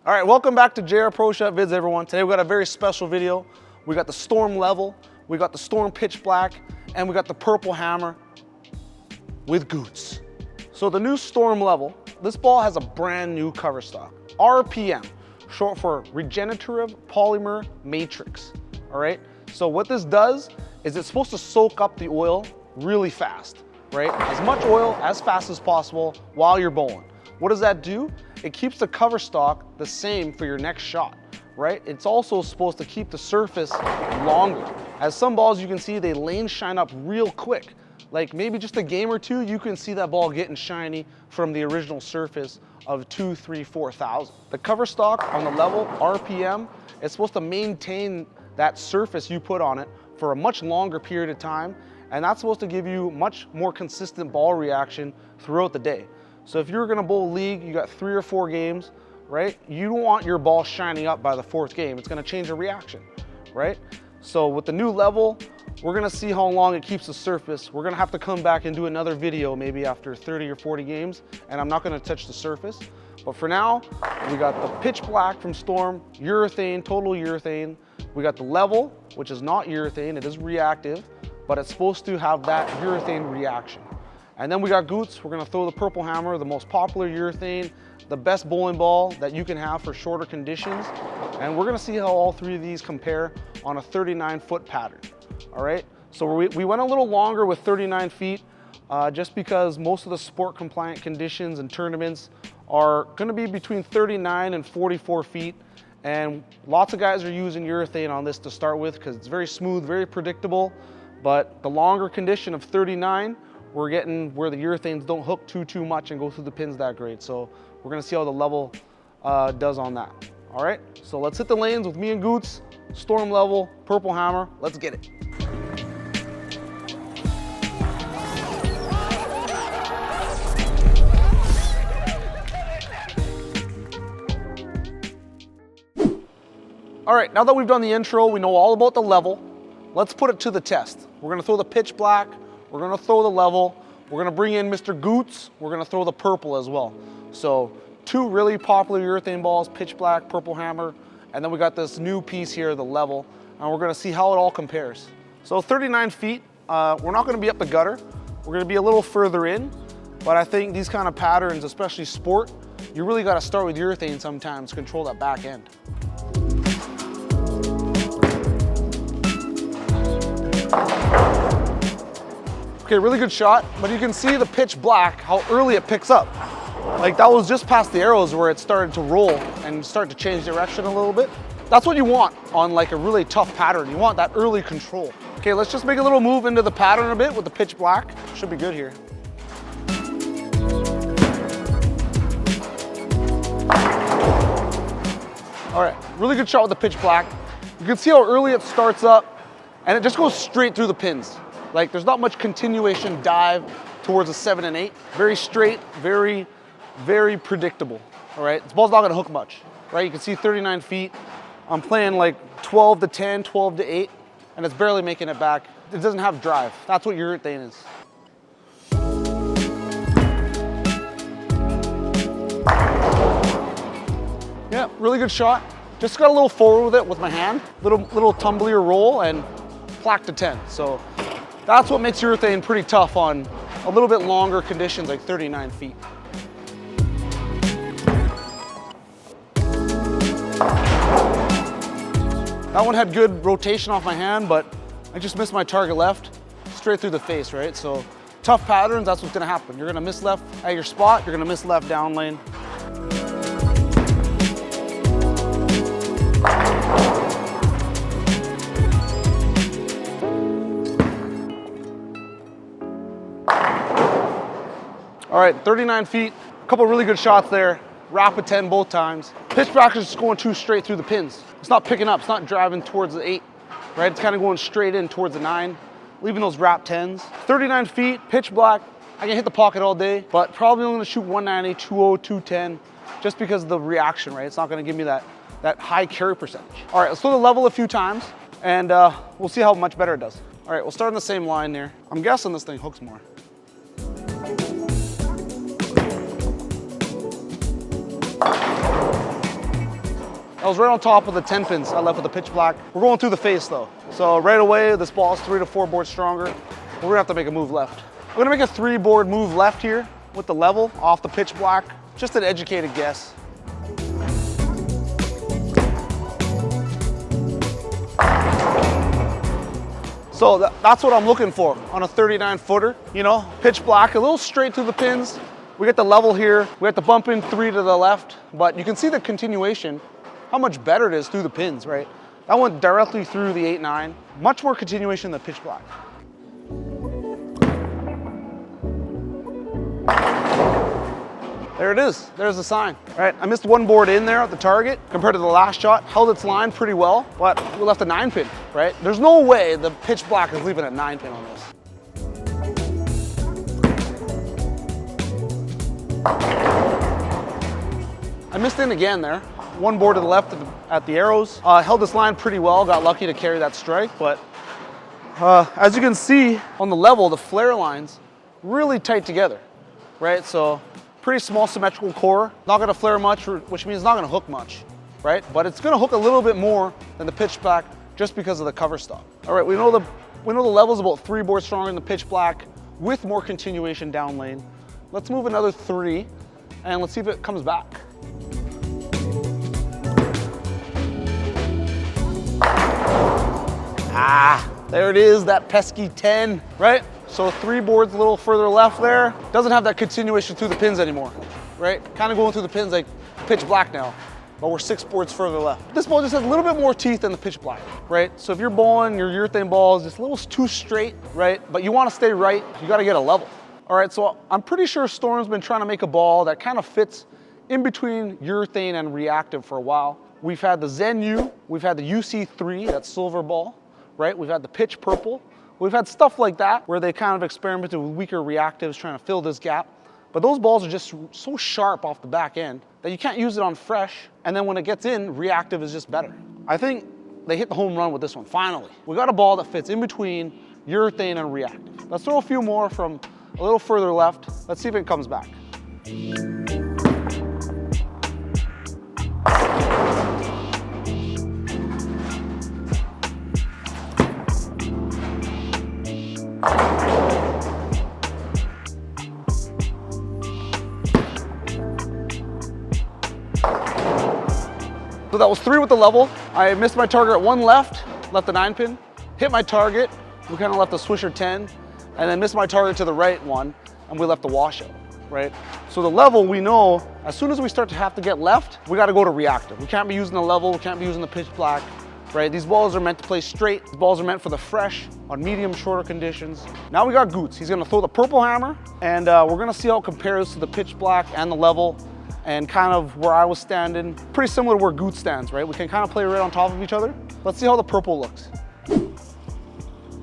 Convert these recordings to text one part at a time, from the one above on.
All right, welcome back to JR Pro Shot Vids, everyone. Today we got a very special video. We got the Storm Level, we got the Storm Pitch Black, and we got the Purple Hammer with Gootz. So the new Storm Level, this ball has a brand new cover stock. RPM, short for Regenerative Polymer Matrix, all right? So what this does is it's supposed to soak up the oil really fast, right? As much oil as fast as possible while you're bowling. What does that do? It keeps the cover stock the same for your next shot, right? It's also supposed to keep the surface longer. As some balls you can see, they lane shine up real quick. Like maybe just a game or two, you can see that ball getting shiny from the original surface of 2, 3, 4,000. The cover stock on the level, RPM, is supposed to maintain that surface you put on it for a much longer period of time, and that's supposed to give you much more consistent ball reaction throughout the day. So if you're gonna bowl league, you got 3 or 4 games, right? You don't want your ball shining up by the 4th game. It's gonna change the reaction, right? So with the new level, we're gonna see how long it keeps the surface. We're gonna have to come back and do another video maybe after 30 or 40 games, and I'm not gonna touch the surface. But for now, we got the Pitch Black from Storm, urethane, total urethane. We got the level, which is not urethane, it is reactive, but it's supposed to have that urethane reaction. And then we got Gootz. We're gonna throw the Purple Hammer, the most popular urethane, the best bowling ball that you can have for shorter conditions. And we're gonna see how all 3 of these compare on a 39-foot pattern, all right? So we went a little longer with 39 feet just because most of the sport compliant conditions and tournaments are gonna be between 39 and 44 feet. And lots of guys are using urethane on this to start with because it's very smooth, very predictable. But the longer condition of 39, we're getting where the urethanes don't hook too much and go through the pins that great. So we're gonna see how the level does on that. All right, so let's hit the lanes with me and Gootz, Storm Level, Purple Hammer, let's get it. All right, now that we've done the intro, we know all about the level. Let's put it to the test. We're gonna throw the Pitch Black, we're gonna throw the level, we're gonna bring in Mr. Gootz, we're gonna throw the purple as well. So 2 really popular urethane balls, Pitch Black, Purple Hammer, and then we got this new piece here, the level, and we're gonna see how it all compares. So 39 feet, we're not gonna be up the gutter, we're gonna be a little further in, but I think these kind of patterns, especially sport, you really gotta start with urethane sometimes to control that back end. Okay, really good shot, but you can see the Pitch Black, how early it picks up. Like that was just past the arrows where it started to roll and start to change direction a little bit. That's what you want on like a really tough pattern. You want that early control. Okay, let's just make a little move into the pattern a bit with the Pitch Black. Should be good here. All right, really good shot with the Pitch Black. You can see how early it starts up and it just goes straight through the pins. Like there's not much continuation dive towards a 7 and 8. Very straight, very predictable, all right? This ball's not gonna hook much, right? You can see 39 feet. I'm playing like 12 to 10, 12 to 8, and it's barely making it back. It doesn't have drive. That's what urethane is. Yeah, really good shot. Just got a little forward with it with my hand. Little tumblier roll and plaque to 10. So that's what makes urethane pretty tough on a little bit longer conditions like 39 feet. That one had good rotation off my hand, but I just missed my target left, straight through the face, right? So tough patterns, that's what's gonna happen. You're gonna miss left at your spot, you're gonna miss left down lane. All right, 39 feet, a couple really good shots there. Rapid 10 both times. Pitch Black is just going too straight through the pins. It's not picking up, it's not driving towards the 8, right? It's kind of going straight in towards the 9, leaving those wrap 10s. 39 feet, Pitch Black, I can hit the pocket all day, but probably only gonna shoot 190, 200, 210, just because of the reaction, right? It's not gonna give me that high carry percentage. All right, let's throw the level a few times, and we'll see how much better it does. All right, we'll start on the same line there. I'm guessing this thing hooks more. I was right on top of the 10 pins I left with the pitch black. We're going through the face though. So right away, this ball is 3 to 4 boards stronger. We're gonna have to make a move left. I'm gonna make a 3 board move left here with the level off the pitch black. Just an educated guess. So that's what I'm looking for on a 39 footer, you know, pitch black, a little straight through the pins. We get the level here. We have to bump in 3 to the left, but you can see the continuation, how much better it is through the pins, right? That went directly through the 8-9. Much more continuation than pitch black. There it is, there's the sign. All right, I missed 1 board in there at the target compared to the last shot. Held its line pretty well, but we left a 9 pin, right? There's no way the pitch black is leaving a 9 pin on this. I missed in again there. 1 board to the left at the arrows. Held this line pretty well, got lucky to carry that strike, but as you can see on the level, the flare lines really tight together, right? So pretty small symmetrical core, not gonna flare much, which means it's not gonna hook much, right? But it's gonna hook a little bit more than the pitch black just because of the cover stop. All right, we know the level's about 3 boards stronger than the pitch black with more continuation down lane. Let's move another 3 and let's see if it comes back. There it is, that pesky 10, right? So 3 boards a little further left there. Doesn't have that continuation through the pins anymore, right? Kind of going through the pins like pitch black now, but we're 6 boards further left. This ball just has a little bit more teeth than the pitch black, right? So if you're bowling, your urethane ball is just a little too straight, right? But you want to stay right, you got to get a level. All right, so I'm pretty sure Storm's been trying to make a ball that kind of fits in between urethane and reactive for a while. We've had the Zen U, we've had the UC3, that silver ball, right? We've had the pitch purple. We've had stuff like that where they kind of experimented with weaker reactives trying to fill this gap. But those balls are just so sharp off the back end that you can't use it on fresh. And then when it gets in, reactive is just better. I think they hit the home run with this one, finally. We got a ball that fits in between urethane and reactive. Let's throw a few more from a little further left. Let's see if it comes back. So that was 3 with the level. I missed my target at 1 left the 9 pin, hit my target, we kind of left the swisher 10, and then missed my target to the right 1, and we left the washout, right? So the level, we know, as soon as we start to have to get left, we gotta go to reactive. We can't be using the level, we can't be using the pitch black, right? These balls are meant to play straight. These balls are meant for the fresh, on medium, shorter conditions. Now we got Gootz. He's gonna throw the purple hammer, and we're gonna see how it compares to the pitch black and the level, and kind of where I was standing. Pretty similar to where Gootz stands, right? We can kind of play right on top of each other. Let's see how the purple looks.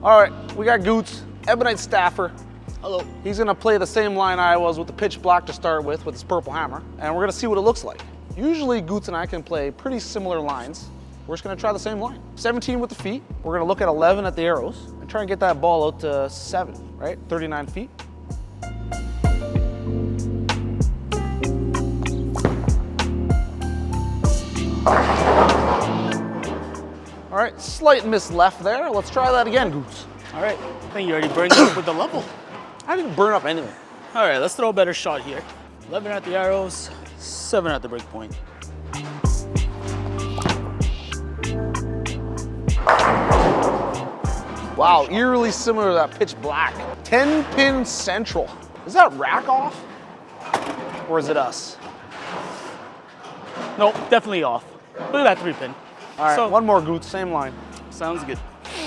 All right, we got Gootz, Ebonite Staffer. Hello. He's gonna play the same line I was with the pitch black to start with his purple hammer, and we're gonna see what it looks like. Usually Gootz and I can play pretty similar lines. We're just gonna try the same line. 17 with the feet. We're gonna look at 11 at the arrows and try and get that ball out to 7, right? 39 feet. All right, slight miss left there. Let's try that again, Gootz. All right, I think you already burned up with the level. I didn't burn up anything. All right, let's throw a better shot here. 11 at the arrows, 7 at the break point. Wow, eerily similar to that pitch black. 10 pin central. Is that rack off? Or is it us? Nope, definitely off. Look at that 3 pin. All right, so, 1 more Gootz, same line. Sounds good.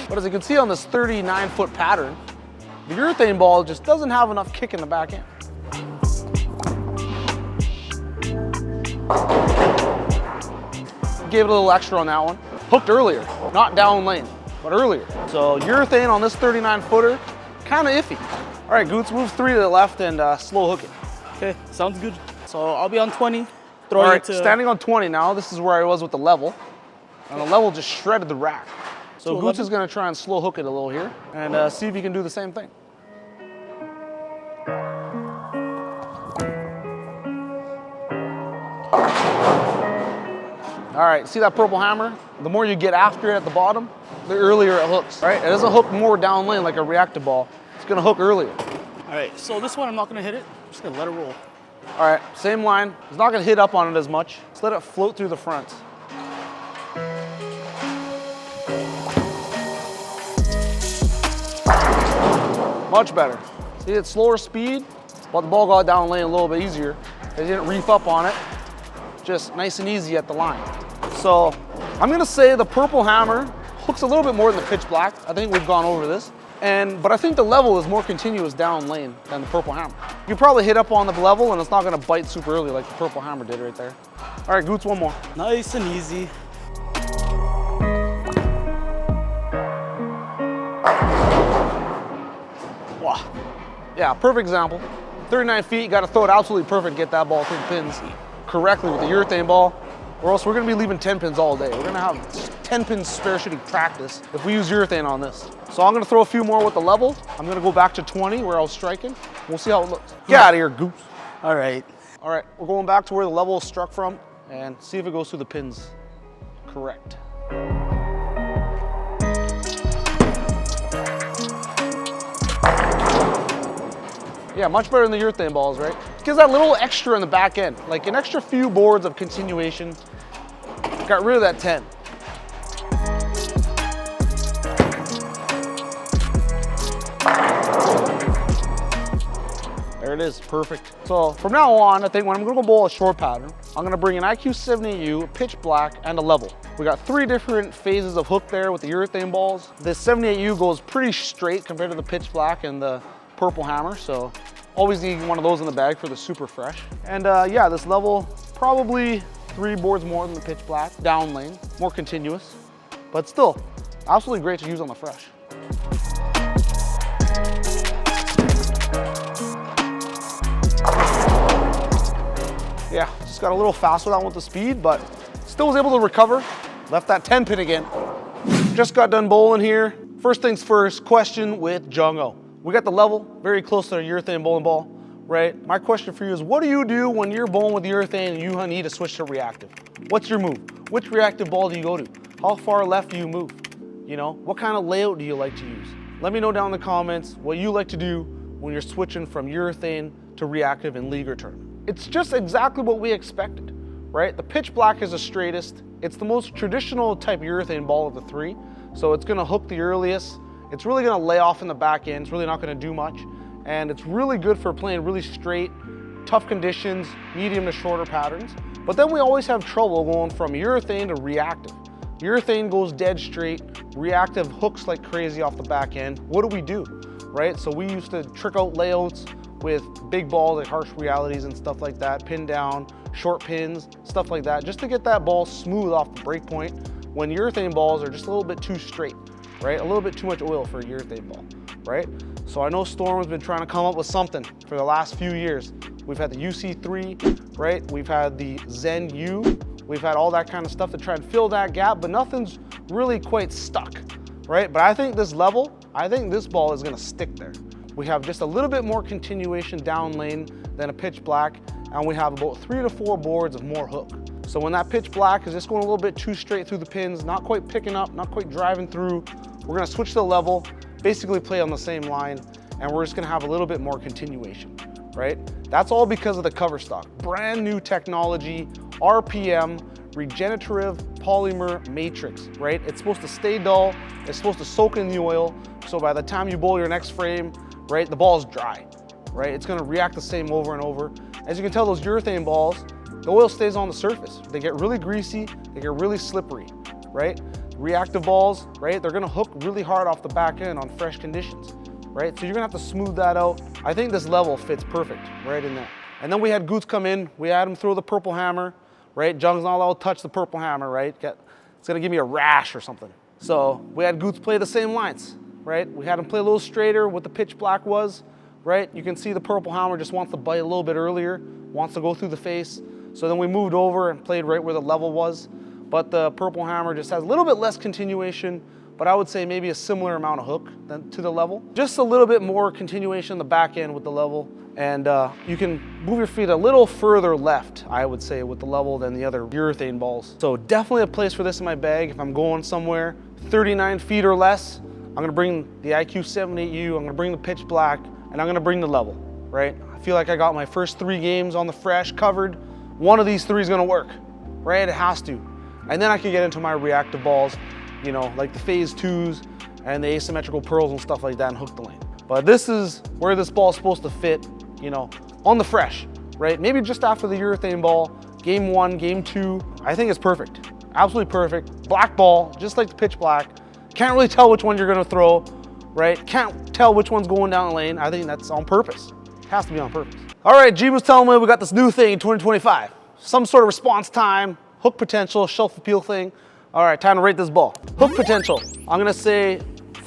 But as you can see on this 39-foot pattern, the urethane ball just doesn't have enough kick in the back end. Gave it a little extra on that one. Hooked earlier, not down lane, but earlier. So urethane on this 39-footer, kind of iffy. All right, Gootz, move 3 to the left and slow hook it. Okay, sounds good. So I'll be on 20. All right, standing on 20 now. This is where I was with the level. And the level just shredded the rack. So Gootz is gonna try and slow hook it a little here and see if he can do the same thing. All right, see that purple hammer? The more you get after it at the bottom, the earlier it hooks, right? It doesn't hook more down lane like a reactive ball. It's gonna hook earlier. All right, so this one I'm not gonna hit it. I'm just gonna let it roll. All right, same line. It's not gonna hit up on it as much. Just let it float through the front. Much better. See, it's slower speed, but the ball got down lane a little bit easier. They didn't reef up on it. Just nice and easy at the line. So I'm gonna say the purple hammer hooks a little bit more than the pitch black. I think we've gone over this. But I think the level is more continuous down lane than the purple hammer. You probably hit up on the level and it's not gonna bite super early like the purple hammer did right there. All right, Gootz, one more. Nice and easy. Wow. Yeah, perfect example. 39 feet, you gotta throw it absolutely perfect, get that ball through the pins correctly with the urethane ball, or else we're gonna be leaving 10 pins all day. We're gonna have 10 pins spare shooting practice if we use urethane on this. So I'm gonna throw a few more with the level. I'm gonna go back to 20 where I was striking. We'll see how it looks. Get out of here, Gootz. All right. All right, we're going back to where the level is struck from and see if it goes through the pins correct. Yeah, much better than the urethane balls, right? It gives that little extra in the back end, like an extra few boards of continuation. Got rid of that 10. There it is, perfect. So from now on, I think when I'm gonna go bowl a short pattern, I'm gonna bring an IQ 78U, a pitch black, and a level. We got 3 different phases of hook there with the urethane balls. This 78U goes pretty straight compared to the pitch black and the purple hammer, so always need one of those in the bag for the super fresh. And yeah, this level, probably 3 boards more than the pitch black, down lane, more continuous, but still, absolutely great to use on the fresh. Yeah, just got a little fast with that one with the speed, but still was able to recover. Left that 10 pin again. Just got done bowling here. First things first, question with Jungo. We got the level very close to a urethane bowling ball, right? My question for you is, what do you do when you're bowling with urethane and you need to switch to reactive? What's your move? Which reactive ball do you go to? How far left do you move? You know, what kind of layout do you like to use? Let me know down in the comments what you like to do when you're switching from urethane to reactive in league or tournament. It's just exactly what we expected, right? The pitch black is the straightest. It's the most traditional type urethane ball of the 3. So it's gonna hook the earliest. It's really gonna lay off in the back end. It's really not gonna do much. And it's really good for playing really straight, tough conditions, medium to shorter patterns. But then we always have trouble going from urethane to reactive. Urethane goes dead straight, reactive hooks like crazy off the back end. What do? Right? So we used to trick out layouts with big balls like harsh realities and stuff like that, pin down, short pins, stuff like that, just to get that ball smooth off the break point when urethane balls are just a little bit too straight. Right? A little bit too much oil for a urethane ball, right? So I know Storm has been trying to come up with something for the last few years. We've had the UC3, right? We've had the Zen U. We've had all that kind of stuff to try and fill that gap, but nothing's really quite stuck, right? But I think this level, I think this ball is gonna stick there. We have just a little bit more continuation down lane than a pitch black, and we have about 3 to 4 boards of more hook. So when that pitch black is just going a little bit too straight through the pins, not quite picking up, not quite driving through, we're gonna switch the level, basically play on the same line, and we're just gonna have a little bit more continuation, right? That's all because of the cover stock. Brand new technology, RPM, regenerative polymer matrix, right? It's supposed to stay dull, it's supposed to soak in the oil, so by the time you bowl your next frame, right, the ball's dry, right? It's gonna react the same over and over. As you can tell, those urethane balls, the oil stays on the surface. They get really greasy, they get really slippery, right? Reactive balls, right, they're gonna hook really hard off the back end on fresh conditions, right? So you're gonna have to smooth that out. I think this level fits perfect right in there. And then we had Gootz come in, we had him throw the purple hammer, right? Jung's not allowed to touch the purple hammer, right? It's gonna give me a rash or something. So we had Gootz play the same lines, right? We had him play a little straighter what the pitch black was, right? You can see the purple hammer just wants to bite a little bit earlier, wants to go through the face. So then we moved over and played right where the level was. But the purple hammer just has a little bit less continuation, but I would say maybe a similar amount of hook to the level. Just a little bit more continuation on the back end with the level, and you can move your feet a little further left, I would say, with the level than the other urethane balls. So definitely a place for this in my bag if I'm going somewhere 39 feet or less. I'm gonna bring the IQ78U, I'm gonna bring the pitch black, and I'm gonna bring the level, right? I feel like I got my first 3 games on the fresh covered. One of these 3 is gonna work, right? It has to. And then I can get into my reactive balls, you know, like the phase 2s and the asymmetrical pearls and stuff like that and hook the lane. But this is where this ball is supposed to fit, you know, on the fresh, right? Maybe just after the urethane ball, game 1, game 2, I think it's perfect. Absolutely perfect. Black ball, just like the pitch black. Can't really tell which one you're gonna throw, right? Can't tell which one's going down the lane. I think that's on purpose. It has to be on purpose. All right, G was telling me we got this new thing in 2025. Some sort of response time, hook potential, shelf appeal thing. All right, time to rate this ball. Hook potential, I'm gonna say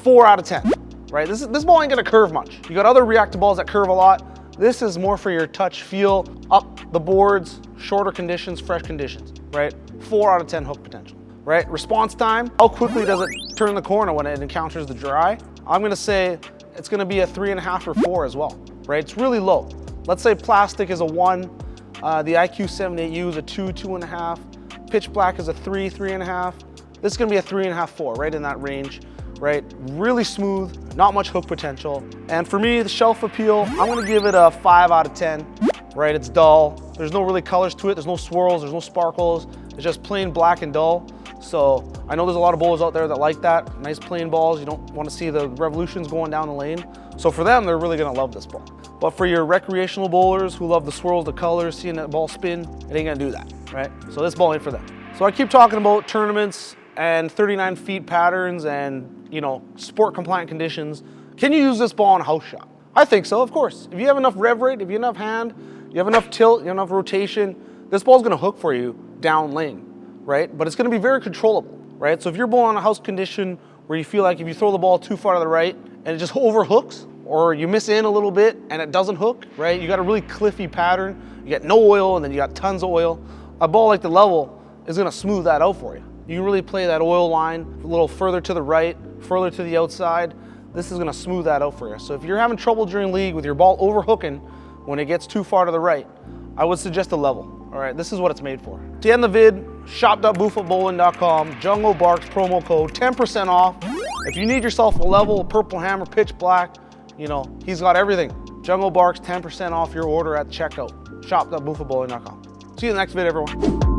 4 out of 10, right? This ball ain't gonna curve much. You got other reactive balls that curve a lot. This is more for your touch feel, up the boards, shorter conditions, fresh conditions, right? 4 out of 10 hook potential, right? Response time, how quickly does it turn the corner when it encounters the dry? I'm gonna say it's gonna be a 3.5 or 4 as well, right? It's really low. Let's say plastic is a 1, the IQ78U is a 2, 2.5, pitch black is a 3, 3.5. This is gonna be a 3.5, 4, right in that range, right? Really smooth, not much hook potential. And for me, the shelf appeal, I'm gonna give it a 5 out of 10, right? It's dull. There's no really colors to it. There's no swirls, there's no sparkles. It's just plain black and dull. So I know there's a lot of bowlers out there that like that. Nice plain balls. You don't wanna see the revolutions going down the lane. So for them, they're really gonna love this ball. But for your recreational bowlers who love the swirls, the colors, seeing that ball spin, it ain't gonna do that, right? So this ball ain't for them. So I keep talking about tournaments and 39 feet patterns and, you know, sport compliant conditions. Can you use this ball on a house shot? I think so, of course. If you have enough rev rate, if you have enough hand, you have enough tilt, you have enough rotation, this ball's gonna hook for you down lane, right? But it's gonna be very controllable, right? So if you're bowling on a house condition where you feel like if you throw the ball too far to the right and it just overhooks, or you miss in a little bit and it doesn't hook, right? You got a really cliffy pattern, you got no oil and then you got tons of oil. A ball like the level is gonna smooth that out for you. You can really play that oil line a little further to the right, further to the outside. This is gonna smooth that out for you. So if you're having trouble during league with your ball overhooking when it gets too far to the right, I would suggest a level. All right, this is what it's made for. To end the vid, shop.boofootbowling.com, Jungo Barks promo code, 10% off. If you need yourself a level, purple hammer, pitch black, you know, he's got everything. Jungo Barks, 10% off your order at checkout. Shop.boofootbowling.com. See you in the next video, everyone.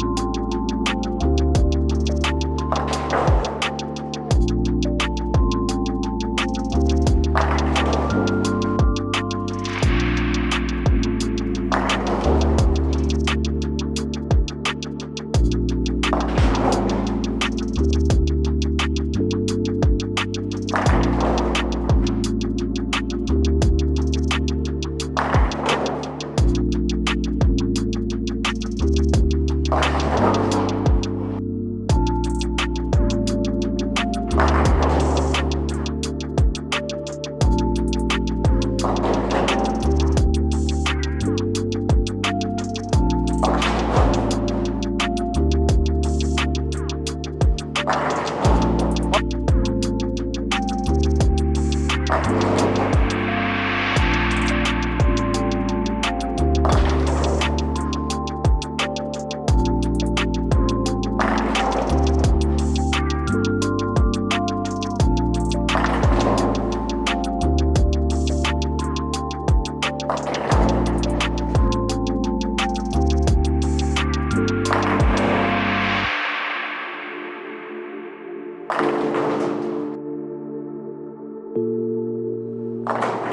Thank you.